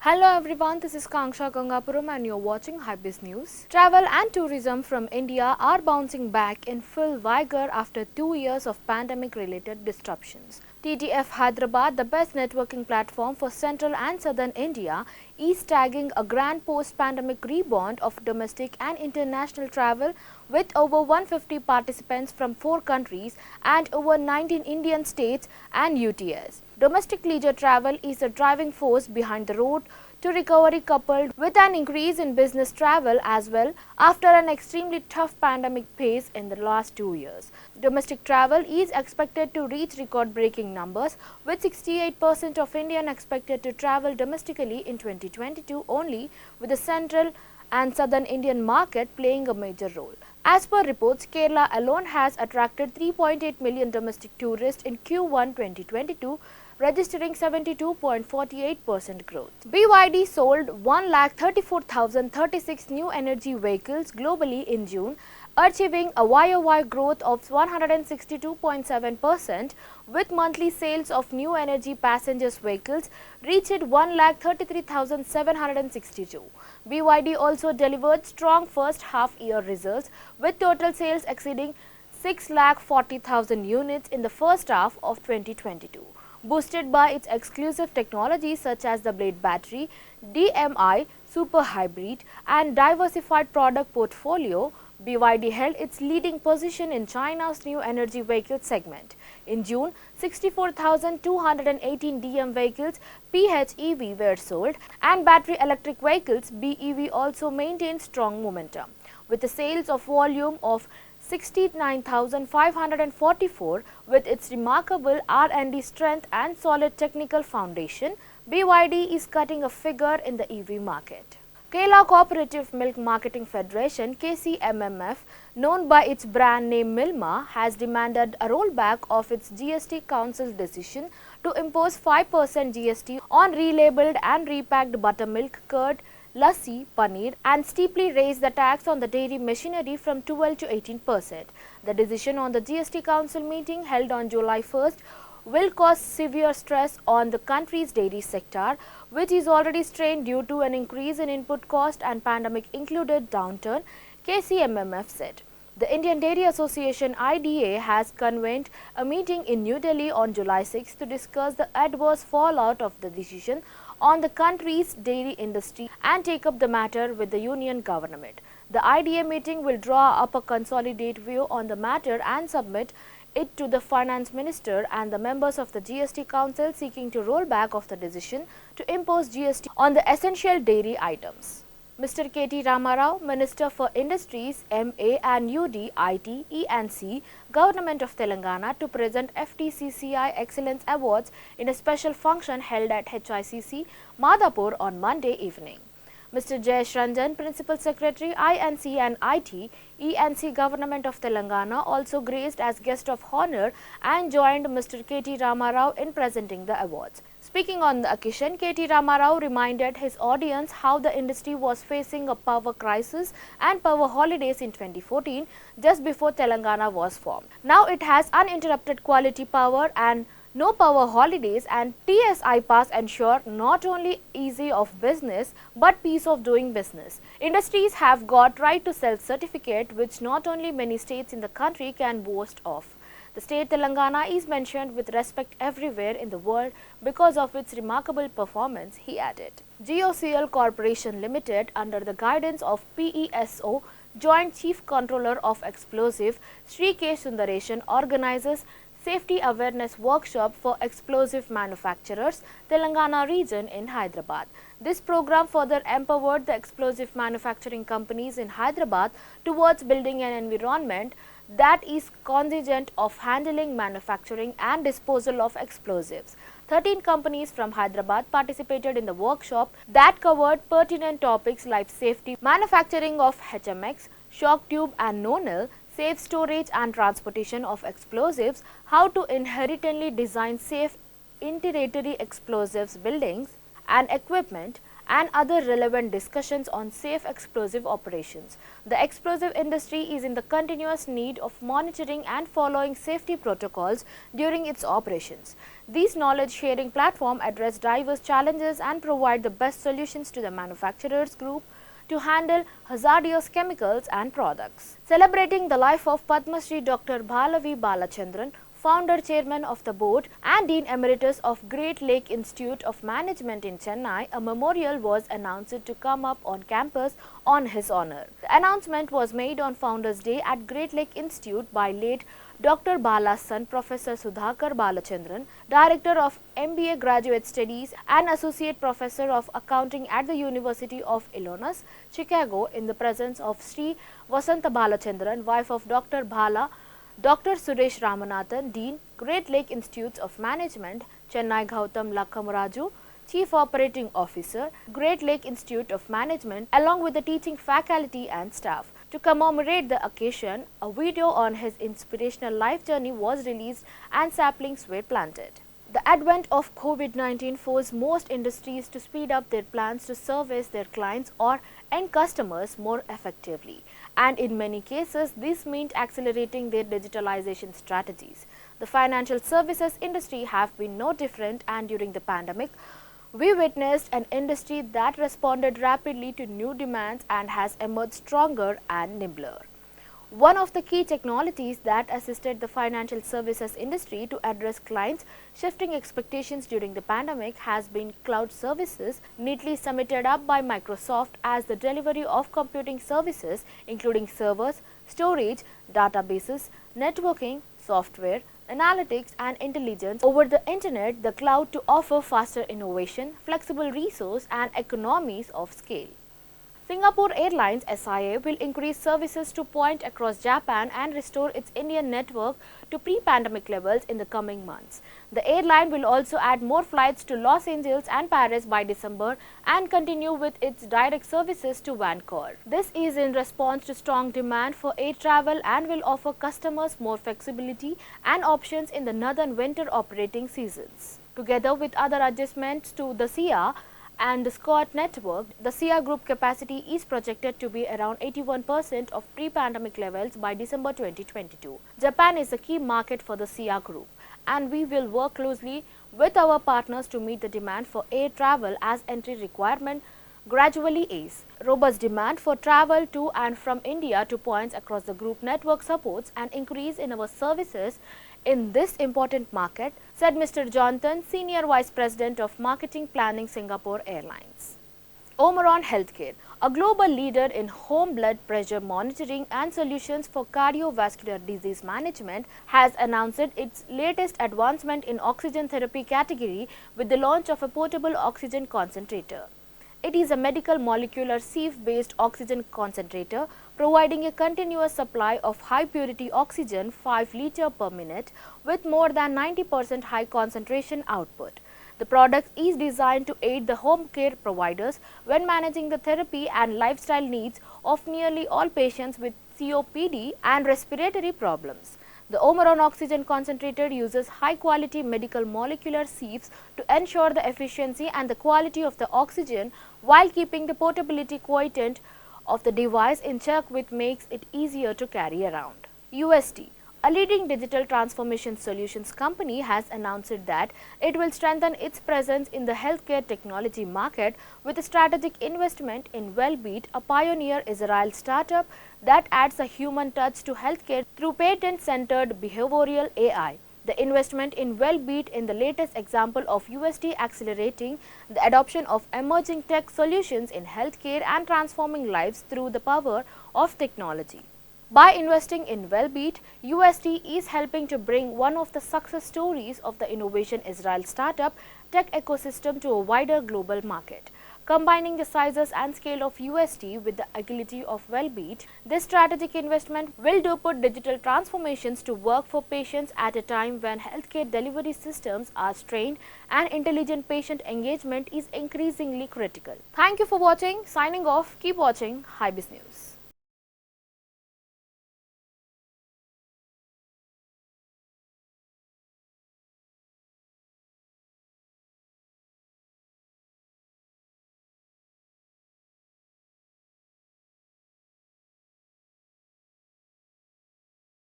Hello everyone, this is Kanksha Gangapuram and you're watching HyBiz News. Travel and tourism from India are bouncing back in full vigor after 2 years of pandemic-related disruptions. TTF Hyderabad, the best networking platform for central and southern India, is tagging a grand post-pandemic rebound of domestic and international travel with over 150 participants from 4 countries and over 19 Indian states and UTS. Domestic leisure travel is the driving force behind the road to recovery, coupled with an increase in business travel as well after an extremely tough pandemic pace in the last 2 years. Domestic travel is expected to reach record-breaking numbers, with 68% of Indians expected to travel domestically in 2022 only, with the central and southern Indian market playing a major role. As per reports, Kerala alone has attracted 3.8 million domestic tourists in Q1 2022, registering 72.48% growth. BYD sold 1,34,036 new energy vehicles globally in June, achieving a YoY growth of 162.7%, with monthly sales of new energy passengers vehicles reached 1,33,762. BYD also delivered strong first half year results, with total sales exceeding 6,40,000 units in the first half of 2022. Boosted by its exclusive technologies such as the Blade battery, DMI, super hybrid and diversified product portfolio, BYD held its leading position in China's new energy vehicle segment. In June, 64,218 DM vehicles PHEV were sold, and battery electric vehicles BEV also maintained strong momentum. With a sales of volume of 69,544, with its remarkable R&D strength and solid technical foundation, BYD is cutting a figure in the EV market. Kerala Co-operative Milk Marketing Federation (KCMMF), known by its brand name Milma, has demanded a rollback of its GST Council's decision to impose 5% GST on relabeled and repacked buttermilk, curd, lassi, paneer, and steeply raise the tax on the dairy machinery from 12 to 18%. The decision on the GST Council meeting held on July 1st will cause severe stress on the country's dairy sector, which is already strained due to an increase in input cost and pandemic-included downturn, KCMMF said. The Indian Dairy Association (IDA) has convened a meeting in New Delhi on July 6 to discuss the adverse fallout of the decision on the country's dairy industry and take up the matter with the union government. The IDA meeting will draw up a consolidated view on the matter and submit it to the finance minister and the members of the GST Council, seeking to roll back of the decision to impose GST on the essential dairy items. Mr. KT Ramarao, Minister for Industries, MA and UD, IT, E&C, Government of Telangana, to present FTCCI Excellence Awards in a special function held at HICC, Madhapur on Monday evening. Mr. Jayesh Ranjan, Principal Secretary, INC and IT, E&C Government of Telangana, also graced as guest of honor and joined Mr. KT Ramarao in presenting the awards. Speaking on the occasion, KT Ramarao reminded his audience how the industry was facing a power crisis and power holidays in 2014, just before Telangana was formed. Now it has uninterrupted quality power and no power holidays, and TSI pass ensure not only ease of business but peace of doing business. Industries have got right to self-certificate, which not only many states in the country can boast of. The state Telangana is mentioned with respect everywhere in the world because of its remarkable performance, he added. GOCL Corporation Limited, under the guidance of PESO, Joint Chief Controller of Explosive, Sri K. Sundaresan, organizes Safety Awareness Workshop for Explosive Manufacturers, Telangana region in Hyderabad. This program further empowered the explosive manufacturing companies in Hyderabad towards building an environment that is cognizant of handling, manufacturing and disposal of explosives. 13 companies from Hyderabad participated in the workshop that covered pertinent topics like safety, manufacturing of HMX, shock tube and nonel, safe storage and transportation of explosives, how to inherently design safe interior explosives buildings and equipment, and other relevant discussions on safe explosive operations. The explosive industry is in the continuous need of monitoring and following safety protocols during its operations. These knowledge sharing platforms address diverse challenges and provide the best solutions to the manufacturers group to handle hazardous chemicals and products. Celebrating the life of Padma Shri Dr. Balachandran, founder, chairman of the board and Dean Emeritus of Great Lake Institute of Management in Chennai, a memorial was announced to come up on campus on his honor. The announcement was made on Founders Day at Great Lake Institute by late Dr. Bala's son, Professor Sudhakar Balachandran, Director of MBA Graduate Studies and Associate Professor of Accounting at the University of Illinois, Chicago, in the presence of Sri Vasanta Balachandran, wife of Dr. Bala, Dr. Suresh Ramanathan, Dean, Great Lake Institutes of Management, Chennai Gautam Lakkamaraju, Chief Operating Officer, Great Lake Institute of Management, along with the teaching faculty and staff. To commemorate the occasion, a video on his inspirational life journey was released and saplings were planted. The advent of COVID-19 forced most industries to speed up their plans to service their clients or end customers more effectively, and in many cases this meant accelerating their digitalization strategies. The financial services industry have been no different, and during the pandemic we witnessed an industry that responded rapidly to new demands and has emerged stronger and nimbler. One of the key technologies that assisted the financial services industry to address clients' shifting expectations during the pandemic has been cloud services, neatly summed up by Microsoft as the delivery of computing services including servers, storage, databases, networking, software, analytics and intelligence over the internet, the cloud, to offer faster innovation, flexible resource and economies of scale. Singapore Airlines SIA will increase services to point across Japan and restore its Indian network to pre-pandemic levels in the coming months. The airline will also add more flights to Los Angeles and Paris by December and continue with its direct services to Vancouver. This is in response to strong demand for air travel and will offer customers more flexibility and options in the northern winter operating seasons. Together with other adjustments to the SIA and the SCOT network, the SIA group capacity is projected to be around 81% of pre-pandemic levels by December 2022. Japan is a key market for the SIA group, and we will work closely with our partners to meet the demand for air travel as entry requirement gradually ease. Robust demand for travel to and from India to points across the group network supports an increase in our services in this important market, said Mr. Jonathan, Senior Vice President of Marketing Planning, Singapore Airlines. OMRON Healthcare, a global leader in home blood pressure monitoring and solutions for cardiovascular disease management, has announced its latest advancement in oxygen therapy category with the launch of a portable oxygen concentrator. It is a medical molecular sieve-based oxygen concentrator providing a continuous supply of high-purity oxygen 5 liters per minute with more than 90% high concentration output. The product is designed to aid the home care providers when managing the therapy and lifestyle needs of nearly all patients with COPD and respiratory problems. The OMRON oxygen concentrator uses high-quality medical molecular sieves to ensure the efficiency and the quality of the oxygen while keeping the portability quotient of the device in check, which makes it easier to carry around. UST, a leading digital transformation solutions company, has announced that it will strengthen its presence in the healthcare technology market with a strategic investment in Wellbeat, a pioneer Israel startup that adds a human touch to healthcare through patent-centered behavioral AI. The investment in Wellbeat in the latest example of UST accelerating the adoption of emerging tech solutions in healthcare and transforming lives through the power of technology. By investing in Wellbeat, UST is helping to bring one of the success stories of the innovation Israel startup tech ecosystem to a wider global market. Combining the sizes and scale of UST with the agility of Wellbeat, this strategic investment will do put digital transformations to work for patients at a time when healthcare delivery systems are strained and intelligent patient engagement is increasingly critical. Thank you for watching. Signing off. Keep watching HyBiz News.